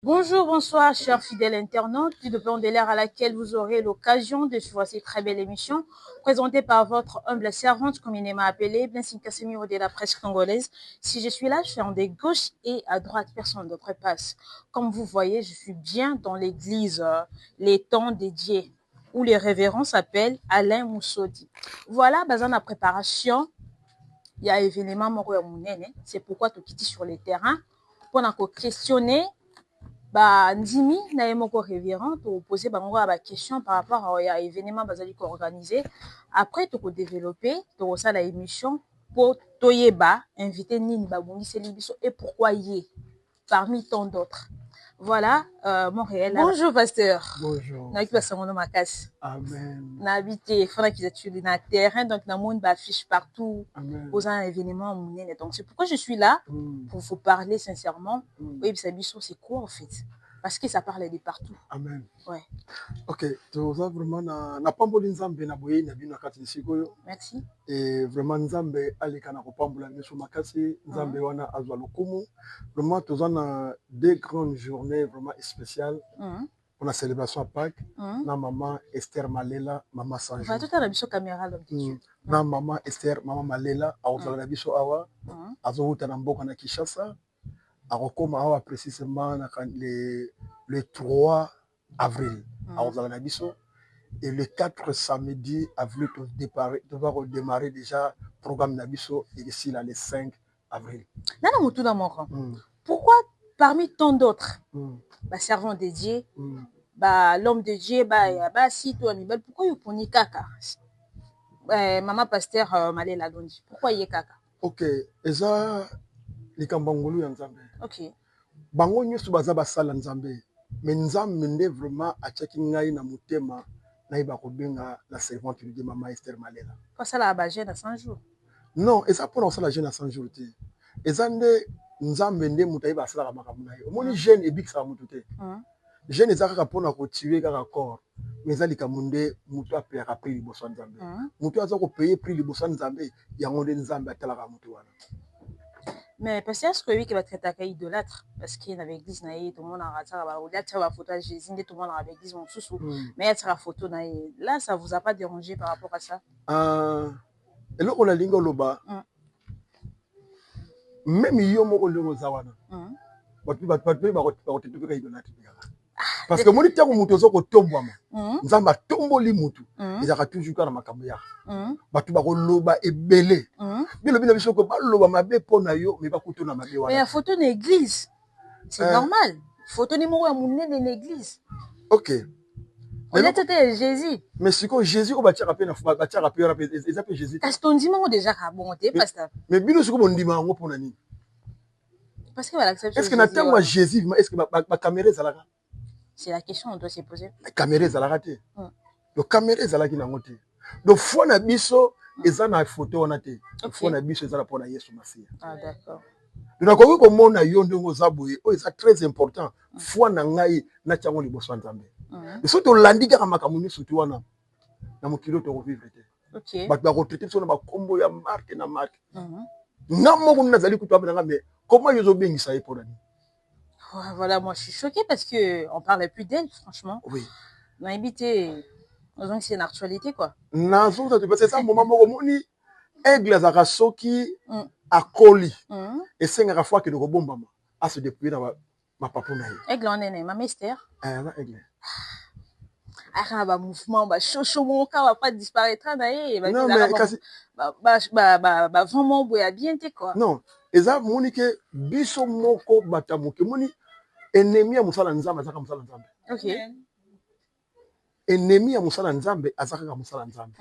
Bonjour, bonsoir, chers fidèles internautes du Plan de l'air à laquelle vous aurez l'occasion de suivre cette très belle émission présentée par votre humble servante, communément appelée Blessing Casemiro de la presse congolaise. Si je suis là, je suis en de gauche et à droite, personne d'autre passe. Comme vous voyez, je suis bien dans l'église, les temps dédiés, où les révérends s'appellent Alain Moussodi. Voilà, dans la préparation, il y a événement moko ya munene, c'est pourquoi tu quittes sur le terrain pour questionner ndimi na ye moko révérend poser bango ba question par rapport à événement bazali ko organiser. Après tu ko développer to ça la émission pour toyeba inviter nini babongiseli biso et pourquoi yé parmi tant d'autres. Voilà, Montréal. Bonjour pasteur. Bonjour. Na ki basango no makasi. Amen. Na habité fana qui est sur le terrain donc na monde ba affiche partout. Amen. Aux un événement munene. Donc c'est pourquoi je suis là pour vous parler sincèrement. Oui, biso c'est quoi en fait? Parce que ça parle de partout. Amen. Ouais. Ok, tu as vraiment na pamboli nzambe na boye na bino kati sikoyo. Merci. Et vraiment nzambe alika na kopambola biso makasi nzambe wana azwa lokumu. Vraiment tu as deux grandes journées vraiment spéciales. Pour la célébration à Pâques, na maman Esther Malela, maman Sanjo. Va tout à la biso caméra là. Na maman Esther, maman Malela, a la biso awa, azo uta na mboka na Kinshasa. Akokoma awa précisément le 3 avril à Ozalanabiso et le 4 samedi avril tu vas redémarrer déjà programme Nabiso et ici là le 5 avril. Nana mutu na moko. Pourquoi parmi tant d'autres servant de Dieu, l'homme de Dieu, si toi pourquoi you poni kaka? Maman pasteur Malela Dondi. Pourquoi y kaka? OK, eza likambangulu ya Nzambe. OK. Bango nyusu baza basala Nzambe. Mais Nzambe nde vraiment achaki ngai na mutema na iba kobenga la servante de maman Esther Malela. Pas ça la jeune à 100 jours. Non, eza pour ça la jeune à 100 jours te. Eza nde Nzambe nde mutai basala makambo na ye. Omoni jeune ebikisa mutu te. Jeune eza kaka pona ko tuer kaka corps. Mais eza likamunde mutu apeka prix liboso Nzambe. Mutu aza ko payer prix liboso Nzambe yango nde Nzambe atalaka mutu wana. Mais parce que est-ce que oui qui va traiter à idolâtre parce qu'il y avait église naïe tout le monde a raté la photo de Jésus tout le monde avait église mon sous mais il y a la photo naïe là ça vous a pas dérangé par rapport à ça et là on a lingo loba même yo moko lingo zawana ba idolâtre parce que moni tango mutu zo ko tombwama nzamba tomboli mutu ezaka toujours kana makambo ya batu ba ko loba ebele bilo bino biso ko ba loba mabe pona yo mais ba kutuna mabe wana mais la photo de l'église c'est normal photo ni moko ya munene de l'église. OK on était Jésus mais c'est que Jésus ko ba tia rapé na ba tia rapé ezapa Jésus parce que ndima ngo déjà ka bon te pasteur mais bino siko ndima ngo pona nini parce que voilà est-ce que na tango Jésus est-ce que ba caméra ezalaka. C'est la question qu'on doit se poser. La caméra est à la raté. Le caméra est à la qui n'a monté. Le fond na biso eza na photo on a té. Le fond na biso eza la pour na Yesu Masia. Ah d'accord. Donc na ko ko mona yo ndongo zaboye o eza très important. Foi na ngai na tiango liboso Nzambe. Et surtout landika ka makamu surtout wana. Na mokilo to vivre té. OK. Ba ko traiter so na ba kombo ya marque na marque. Na moko nazali kutu abana mais comment yo zo bengisa pour nani? Voilà, moi je suis choquée parce que on parle plus d'elle, franchement. Oui. On a invité, c'est une actualité quoi. Nazo ça c'est ça moment moko moni aigle za kasoki akoli. Et senga fois que de bombama a se dépouiller dans ma papa na ye. Aigle on est ma mystère. Na aigle. Ah ba mouvement ba chocho mon cas va pas disparaître na ye. Non mais kasi ba vraiment boya bien te quoi. Non, eza moni que biso moko batamuke moni ennemi ya musala nzamba zaka musala nzamba. OK. ennemi ya mosala nzambe azaka mosala nzambe.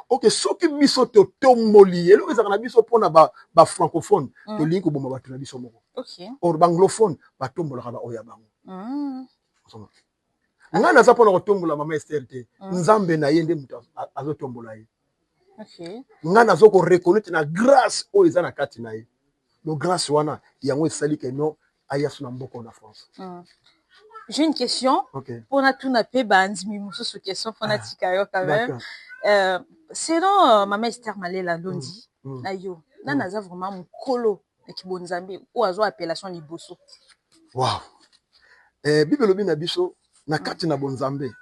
Ok, soki biso totomboli eloko ezaka na biso mpona francophone tolingi koboma bato na biso moko. Or banglophone batombolaka ba oya bango. Nga naza mpona kotombola mama Esther te, nzambe na ye nde moto azotombola ye. Nga nazo ko reconnaître na grâce oyo eza na kati na ye. Donc grâce wana yango esali ke non aya suna mboko na France. J'ai une question. Pour na tout na pe bandimi mususu question pour na tikayo quand même. Selon Mama Esther Malela Londi na yo, na naza vraiment mukolo na kibonzambe ou azo appellation liboso. Wow. Bible lobi na biso na kati na bonzambe.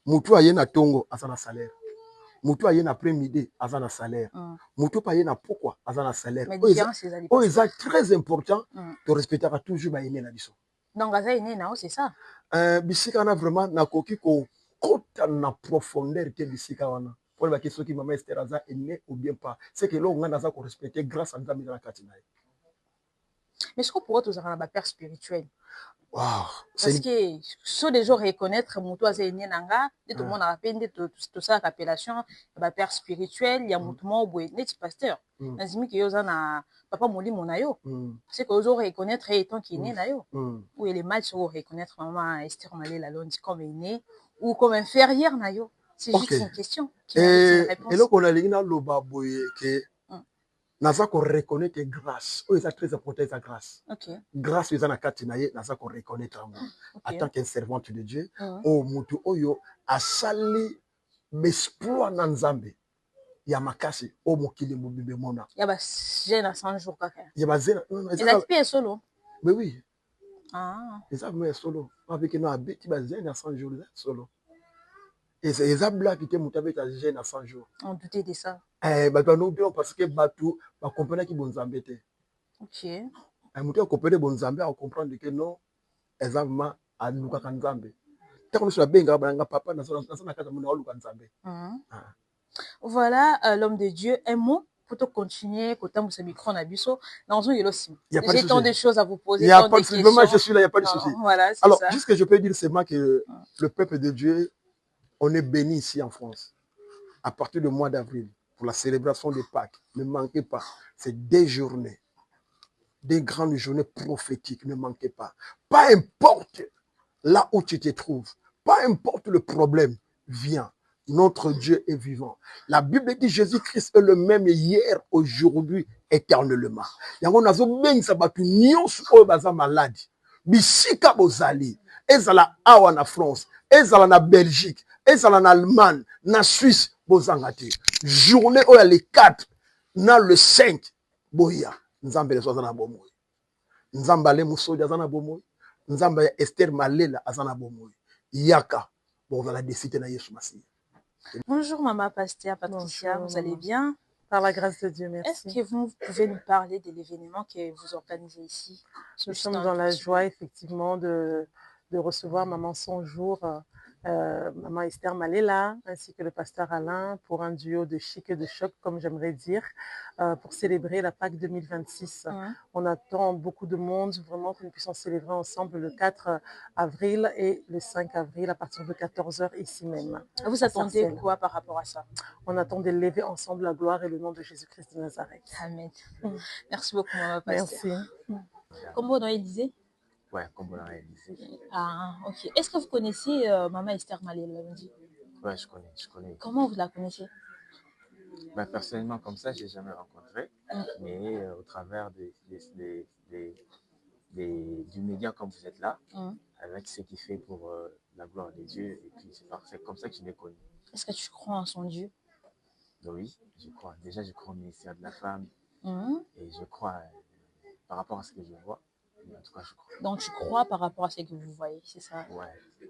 Mutu aye na tongo azana salaire. Mutu aye na après-midi azana salaire. Mutu pa aye na pourquoi azana salaire. Oh, c'est très important de respecter toujours ba aîné na biso. Donc aza aîné na c'est ça. Bisika na vraiment na koki ko kota na profondeur te bisika wana. Pour la question qui Mama Esther aza aîné ou bien pas. C'est que là on a ko respecter grâce à Nzambe na kati na ye. Mais est-ce qu'on pourrait tous avoir un père spirituel? Wow. Parce que ceux des gens reconnaître mon toit c'est nanga et tout le monde a appelé tout ça appellation ba père spirituel il y a mouvement au net pasteur nazimi que yoza na papa moli monayo c'est que os reconnaître étant qui est né nayo ou il est mal sur reconnaître maman Esther Malela Londi comme né ou comme inférieur nayo c'est juste une question qui mérite une réponse. Et là qu'on a ligna loba boye que naza ko reconnaître grâce o eza très important eza grâce. Grâce eza na kati na ye naza ko reconnaître ngo en tant qu'un servante de Dieu o mutu oyo asali m'exploit na Nzambe ya makasi o mokili mobimbe mona ya ba jeune à 100 jours kaka ya ba jeune eza pied solo mais oui eza mais solo avec no abeti ba jeune à 100 jours solo et c'est eza blague que mutu abeti à jeune à 100 jours on doutait de ça. Bato no bien parce que bato ba comprendre ki bonzambe te. Mutu comprendre bonzambe a comprendre que non exactement a luka ka nzambe. Ta kono so benga banga papa na so na kata mona luka nzambe. Voilà l'homme de Dieu un mot pour te continuer côté musa micro na biso dans un yelo sim. J'ai tant de choses à vous poser, tant de questions. Vraiment je suis là, il y a pas de souci. Voilà, c'est alors ça. juste que je peux dire seulement que le peuple de Dieu on est béni ici en France à partir du mois d'avril. Pour la célébration de Pâques, ne manquez pas. C'est des journées, des grandes journées prophétiques, ne manquez pas. Pas importe là où tu te trouves, pas importe le problème, viens. Notre Dieu est vivant. La Bible dit Jésus-Christ est le même hier, aujourd'hui, éternellement. Yango nazo ben sabatu nyonso oyo baza malade. Bisika bozali, ezala awa na France, ezala na Belgique, ezala na Allemagne, na Suisse, bozanga te. Journée oyo le 4 na le 5 boya nzambe leso azana bomoi. Nzamba le musodi azana bomoi. Nzamba ya Esther Malela azana bomoi. Yaka bozala décider na Yesu Masiya. Bonjour Maman Pasteur Patricia, bonjour, vous allez bien? Par la grâce de Dieu, merci. Est-ce que vous pouvez nous parler de l'événement que vous organisez ici? Nous sommes dans la joie effectivement de recevoir Maman 100 jours, Maman Esther Malela, ainsi que le pasteur Alain, pour un duo de chic et de choc, comme j'aimerais dire, pour célébrer la Pâques 2026. On attend beaucoup de monde, vraiment que nous puissions célébrer ensemble le 4 avril et le 5 avril à partir de 14h ici même. Vous attendez quoi par rapport à ça? On attend d'élever ensemble la gloire et le nom de Jésus-Christ de Nazareth. Amen. Merci beaucoup, Maman Pasteur. Merci. Comme vous disait? Ouais, comme vous l'avez dit. Ah, ok. Est-ce que vous connaissez Maman Esther Malela Londi? Ouais, je connais. Comment vous la connaissez? Personnellement, comme ça, je n'ai jamais rencontré, mais au travers du média comme vous êtes là, avec ce qu'il fait pour la gloire de Dieu, et puis c'est comme ça que je l'ai connu. Est-ce que tu crois en son Dieu? Oui, je crois. Déjà, je crois au ministère de la femme, et je crois par rapport à ce que je vois. En tout cas, je crois. Donc, tu crois par rapport à ce que vous voyez, c'est ça? Ouais.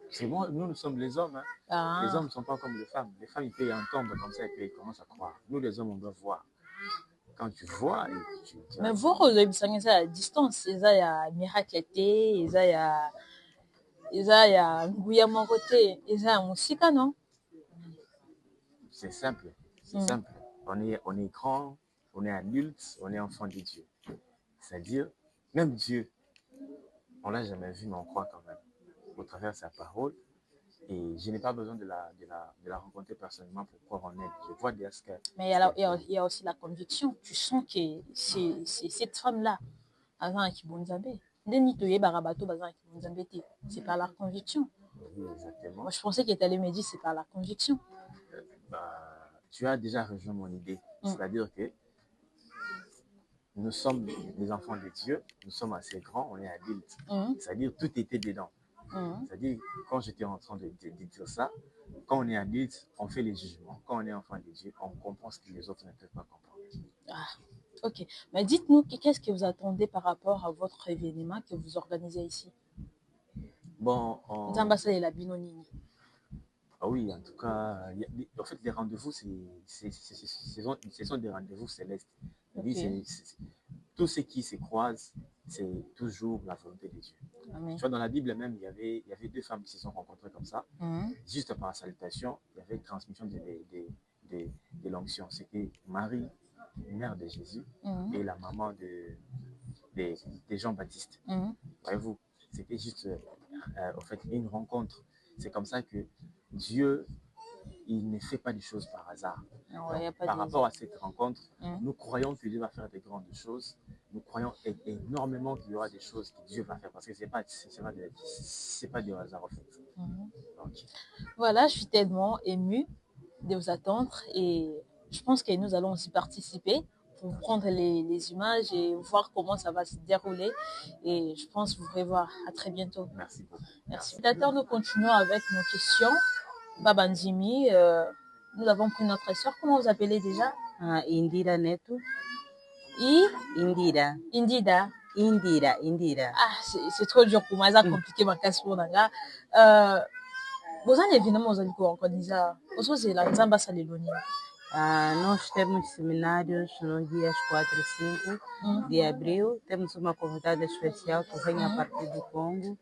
C'est bon, nous sommes les hommes. Hein. Les hommes ne sont pas comme les femmes. Les femmes, ils peuvent entendre comme ça et puis ils commencent à croire. Nous, les hommes, on doit voir. Quand tu vois, tu dis... Mais vous, vous avez ça à distance. Il y a miracle, il y a Nguya mon côté, il y a Moussika, non? C'est simple. C'est simple. On est grand, on est adulte, on est enfant de Dieu. C'est-à-dire, même Dieu, on ne l'a jamais vu, mais on croit quand même. Au travers de sa parole, Et je n'ai pas besoin de la rencontrer personnellement pour croire en elle. Je vois déjà ce qu'elle... Mais il y a aussi la conviction. Tu sens que c'est cette femme-là, avant qui bonzambé. C'est par la conviction. Oui, exactement. Moi, je pensais qu'elle allait me dire c'est par la conviction. Tu as déjà rejoint mon idée. C'est-à-dire que nous sommes les enfants de Dieu, nous sommes assez grands, on est adultes. C'est-à-dire tout était dedans. C'est-à-dire, quand j'étais en train de dire ça, quand on est adulte, on fait les jugements. Quand on est enfant de Dieu, on comprend ce que les autres ne peuvent pas comprendre. Ah, ok. Mais dites-nous, qu'est-ce que vous attendez par rapport à votre événement que vous organisez ici? Bon, Ah oui, en tout cas, en fait, les rendez-vous, ce sont des rendez-vous célestes. Okay. Tout ce qui se croise, c'est toujours la volonté de Dieu. Amen. Tu vois, dans la Bible même, il y avait deux femmes qui se sont rencontrées comme ça. Juste par la salutation, il y avait transmission de l'onction. C'était Marie, mère de Jésus, et la maman de Jean-Baptiste. Voyez-vous, c'était juste en fait, une rencontre. C'est comme ça que Dieu, il ne fait pas des choses par hasard. Donc, par rapport à cette rencontre, nous croyons que Dieu va faire de grandes choses. Nous croyons énormément qu'il y aura des choses que Dieu va faire parce que c'est pas du hasard en fait. Donc, voilà, je suis tellement émue de vous attendre et je pense que nous allons aussi participer pour prendre les images et voir comment ça va se dérouler. Et je pense vous revoir. À très bientôt. Merci beaucoup. Merci. D'accord, nous continuons avec nos questions. Babandimi, nous avons pris notre sœur. Comment vous appelez déjà? Indira Neto. Indira. Indira. Ah, c'est trop dur pour moi. C'est compliqué ma casse pour Nanga. Vous avez évidemment organisé. Vous avez la Nzamba Saleloni. Nós temos seminários nos dias 4 e 5 de abril. Temos uma convidada especial que vem a partir do Congo.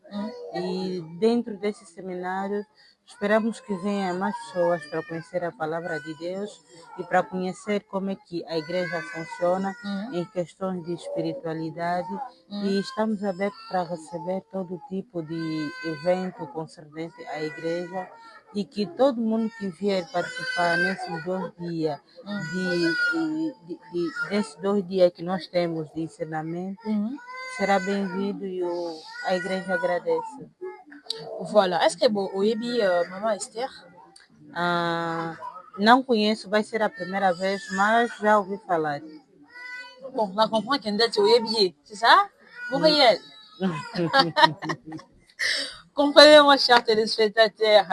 E dentro desse seminário, esperamos que venham mais pessoas para conhecer a palavra de Deus e para conhecer como é que a igreja funciona em questões de espiritualidade. E estamos abertos para receber todo tipo de evento concernente à igreja. E que todo mundo que vier participar nesses 2 dias, desses 2 dias que nós temos de ensinamento, será bem-vindo e a igreja agradece. Voilà. Est-ce que vous avez Maman Esther? Não conheço, vai ser a primeira vez, mas já ouvi falar. Bon, on comprend qu'il y a c'est ça? Vous voyez? Comprenez-moi, chers téléspectateurs,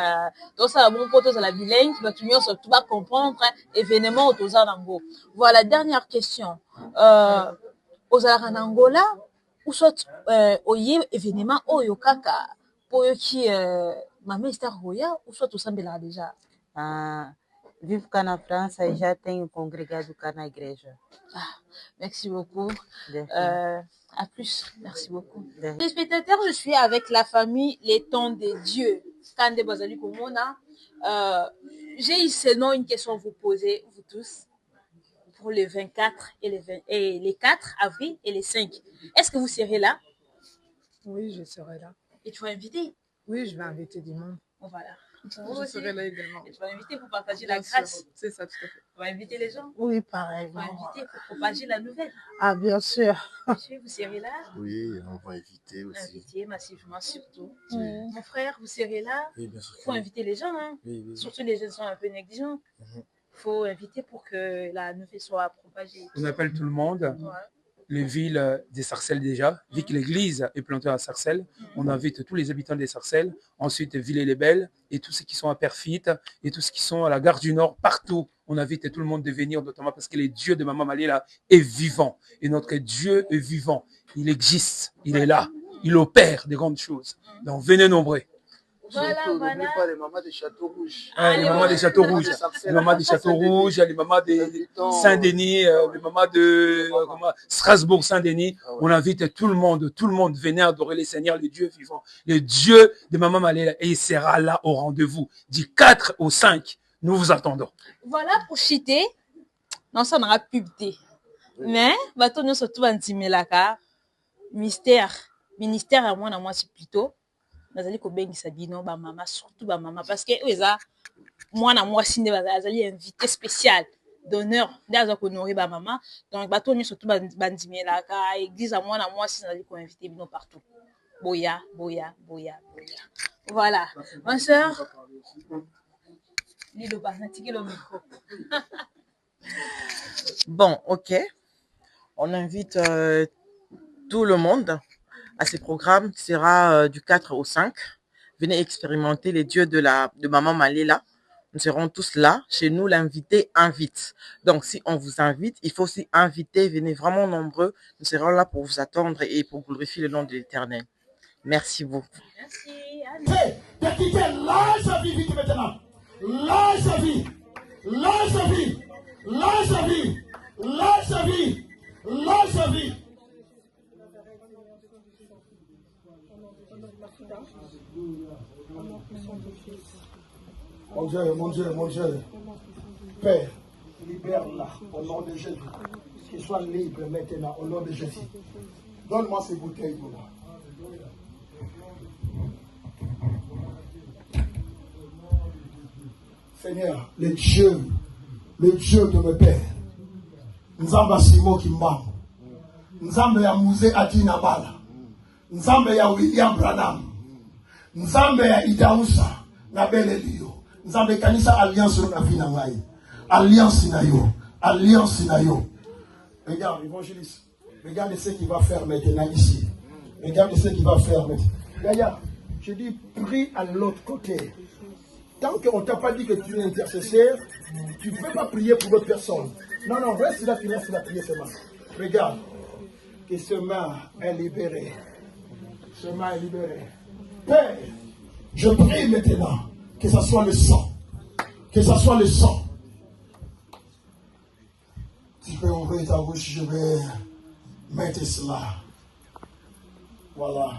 tout ça, bon, pour tous la bilingue, tu vas comprendre événement autour d'Angola. Voilà, dernière question. Aux Angola, ou soit, événement, yokaka, pour qui, Maman Esther Roya, ou soit, tout ça, déjà. Vivo cá na França e já tenho congregado cá na igreja. Merci beaucoup. À plus. Merci beaucoup. Les spectateurs, je suis avec la famille Les Temps de Dieu. J'ai seulement une question à vous poser, vous tous, pour les 24 et les 4 avril et les 5. Est-ce que vous serez là? Oui, je serai là. Et tu vas inviter? Oui, je vais inviter du monde. Voilà. Je serai là également. Et tu vas inviter pour partager la grâce. C'est ça, tout à fait. Tu vas inviter les gens? Oui, pareil. Tu vas inviter pour propager la nouvelle? Ah, bien sûr. Monsieur, vous serez là? Oui, on va inviter aussi. Inviter massivement surtout. Mon frère, vous serez là? Oui, bien sûr. Il faut inviter les gens. Hein? Oui. Surtout les jeunes sont un peu négligents. Il faut inviter pour que la nouvelle soit propagée. On appelle tout le monde. Ouais. Les villes des Sarcelles déjà, vu que l'église est plantée à Sarcelles, on invite tous les habitants des Sarcelles, ensuite Villers-les-Belles et tous ceux qui sont à Perfit et tous ceux qui sont à la gare du Nord, partout. On invite tout le monde de venir, notamment parce que le Dieu de Maman Maléla est vivant et notre Dieu est vivant. Il existe, il est là, il opère de grandes choses. Donc venez nombreux. Voilà. N'oublie pas les mamans des Châteaux Rouges. Les mamans des Châteaux Rouges, les mamans des Châteaux Rouges, les mamans de Saint-Denis, les mamans de Strasbourg-Saint-Denis. On invite tout le monde, venez adorer le Seigneur, le Dieu vivant, le Dieu de Maman Maléla, et il sera là au rendez-vous. Du 4 au 5, nous vous attendons. Voilà pour chiter. Non, ça n'aura pubté. Mais, bateau nous surtout intimé là, ministère à moi c'est plutôt. nazali kobengisa bino bamama surtout bamama parce que oyo eza mwana mwasi nde azali invité spécial d'honneur nde aza kohonore bamama donc bato nyonso tu bandimelaka église ya mwana mwasi nazali koinvite bino partout boya voilà ma sœur liloba natiki le micro. Bon, ok. On invite tout le monde à ce programme qui sera du 4 au 5. Venez expérimenter les dieux de Maman Maléla. Nous serons tous là. Chez nous, l'invité invite. Donc, si on vous invite, il faut aussi inviter. Venez vraiment nombreux. Nous serons là pour vous attendre et pour glorifier le nom de l'Éternel. Merci beaucoup. Merci. Lâche la vie vite maintenant. Lâche la vie. Lâche la vie. Lâche la vie. Lâche la vie. Lâche la vie. Mon Dieu. Père, libère-la au nom de Jésus. Qu'il soit libre maintenant au nom de Jésus. Donne-moi ces bouteilles pour moi. Seigneur, le Dieu de mes pères, Nzamba Simo Kimbam, Nzambe ya Mouze Adina Bala, Nzambe ya William Branham, Nzambe ya Idausa, Nabele Lio, Nzambe Kanisa Alliance na Vina Ngai, Alliance na yo. Regarde, évangéliste, regarde ce qu'il va faire maintenant ici. Regarde ce qu'il va faire maintenant. Regarde, je dis, prie à l'autre côté. Tant qu'on ne t'a pas dit que tu es intercesseur, tu ne peux pas prier pour d'autres personnes. Non, reste là, tu laisses la prier seulement. Regarde, que ce main est libéré. Ce main est libéré. Père, je prie maintenant que ce soit le sang. Que ce soit le sang. Tu peux ouvrir ta bouche, je vais mettre cela. Voilà.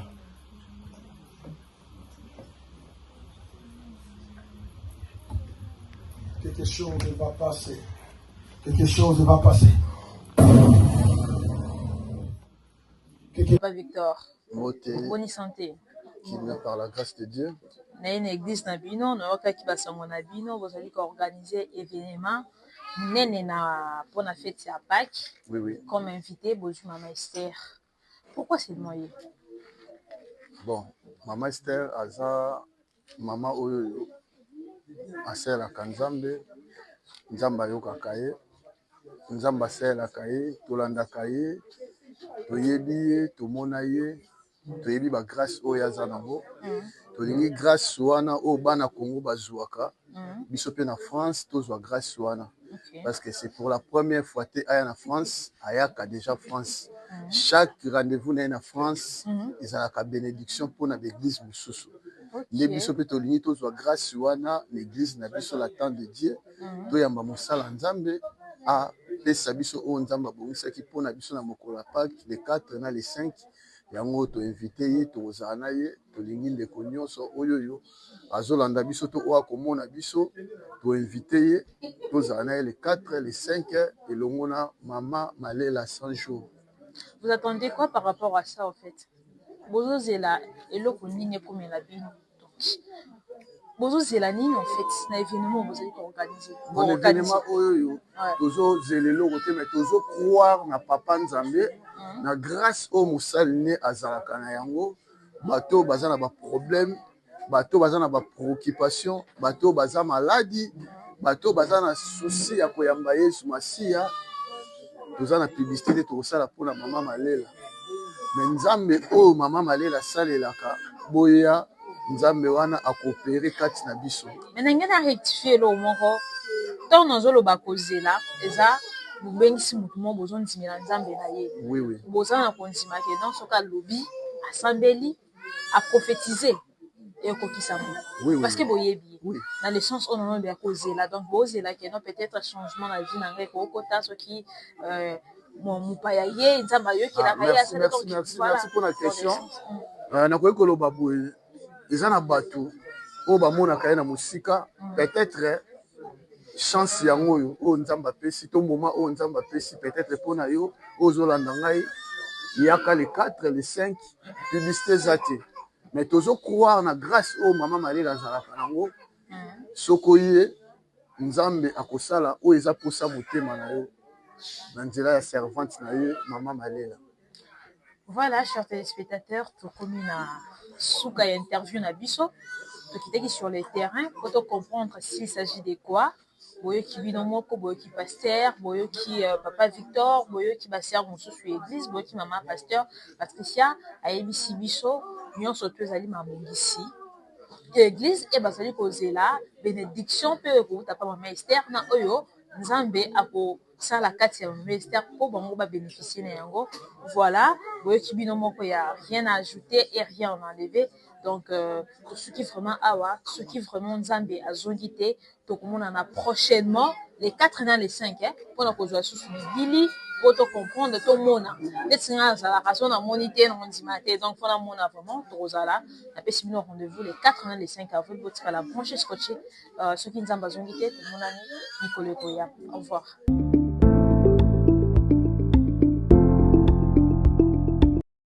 Quelque chose va passer. Quelque chose va passer. Pas Victor. Bonne santé. Qui vient par la grâce de Dieu. Na une église na bino, na yoka ki basango na bino, vous allez organiser événement nene na pour la fête à Pâques. Oui. Comme invité, bonjour Maman Esther. Pourquoi c'est noyé? Bon, Maman Esther, aza Maman Oyo. Aselaka Nzambe, Nzambe ayokaka ye, Nzambe aselaka ye, tolandaka ye, toyebi ye, tomona ye, toyebi ba grâce oyo aza nango, tolingi grâce wana oyo bana Congo bazwaka, biso pe na France tozwa grâce wana. Parce que c'est pour la première fois te aya na France, ayaka déjà France. Chaque rendez-vous na na France, ezalaka bénédiction pour na l'église mosusu. Les biso pe tolingi tozwa grâce wana l'église na biso la temps de Dieu toyamba mosala Nzambe a pesa biso o Nzamba bongisaki pona biso na mokolo Pâques le 4 na le 5 yango to invité ye tozala na ye tolingi ndeko nyonso oyo azolanda biso to o akomona biso to invité ye tozala na ye le 4 le 5 elongo na Maman Maléla 100 jours. Vous attendez quoi par rapport à ça en fait? Bozozela eloko nini komela bino? Bozozela nini en fait na événement vous allez organiser? Bon événement oyo tozozela eloko te mais tozo croire na Papa Nzambe na grâce au musali ne azalaka na yango bato baza na ba problème bato baza na ba préoccupation bato baza maladi bato baza na souci ya koyamba Yesu Masiya toza na publicité tokosala mpona Maman Maléla mais Nzambe oyo Maman Maléla salelaka boya Nzambe wana akopere kati na biso. Mais ngene a rectifier lo moko tant nozoloba kozela eza bubengisi mutu mo bozondimela Nzambe na ye. Oui. Boza na kondima ke non soka lobi asambeli a prophétiser et kokisa mo. Oui. Parce que boyebi. Oui. Dans le sens on a bien kozela donc bozela ke non peut-être changement na vie na ngai ko kota soki mon mupaya ye Nzamba yo ki la kaya ça. Merci pour la question. Na koyi koloba boye eza na bato oyo bamonaka ye na mosika peut-être chance yango oyo oyo Nzambe apesi to moment oyo Nzambe apesi peut-être mpona yo oyo ozolanda ngai yaka le 4 le 5 publicité eza te mais tozo croire na grâce oyo mama Malela azalaka nango soki oye nzambe akosala oyo eza posa motema na yo na nzela ya servante na ye mama Malela. Voilà, chers téléspectateurs, tout comme une souka interview na biso, tout qui sur le terrain, pour comprendre s'il s'agit de quoi. Boyo qui binomoko, boyo qui pasteur, boyo qui papa Victor, boyo qui basser mon sous église, boyo qui maman pasteur Patricia, ayebisi biso, nyon surtout ali mamongisi. Église et basali kozela bénédiction pe ko tapa maman Esther na oyo nzambe ako sala kati ya maman Esther po bango ba bénéficier na yango. Voilà, boyo qui binomoko ya rien à ajouter et rien à enlever. Donc ce qui vraiment awa, ce qui vraiment nzambe azongité, donc on en a prochainement les 4 dans les 5 hein pour la cause sous Billy pour te comprendre tout monde d'être la raison à moniter dans mon dimanche donc faut la mon vraiment Rosala la peste rendez-vous les 4 dans les 5 avril pour la branche scotché ce qui nous a besoin d'ité tout mon ami Nicolas Koya. Au revoir.